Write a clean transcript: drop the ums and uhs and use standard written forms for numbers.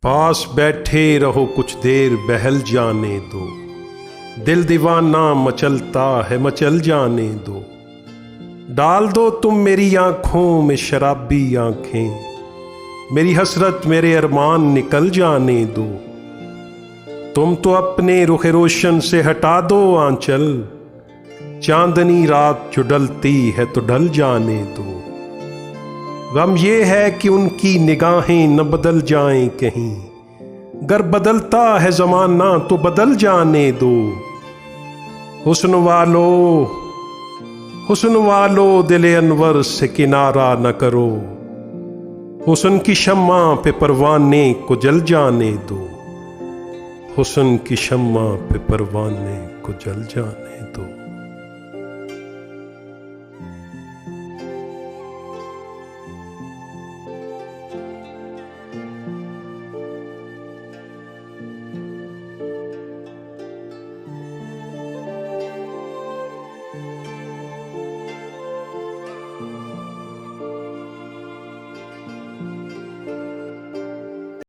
पास बैठे रहो कुछ देर बहल जाने दो, दिल दीवाना मचलता है मचल जाने दो। डाल दो तुम मेरी आंखों में शराबी आंखें, मेरी हसरत मेरे अरमान निकल जाने दो। तुम तो अपने रुखे रोशन से हटा दो आंचल, चांदनी रात जो डलती है तो ढल जाने दो। गम ये है कि उनकी निगाहें न बदल जाएं कहीं, गर बदलता है जमाना तो बदल जाने दो। हुस्न वालो दिले अनवर से किनारा न करो, हुस्न की शम्मा पे परवाने को जल जाने दो। हुस्न की शम्मा पे परवाने को जल जाने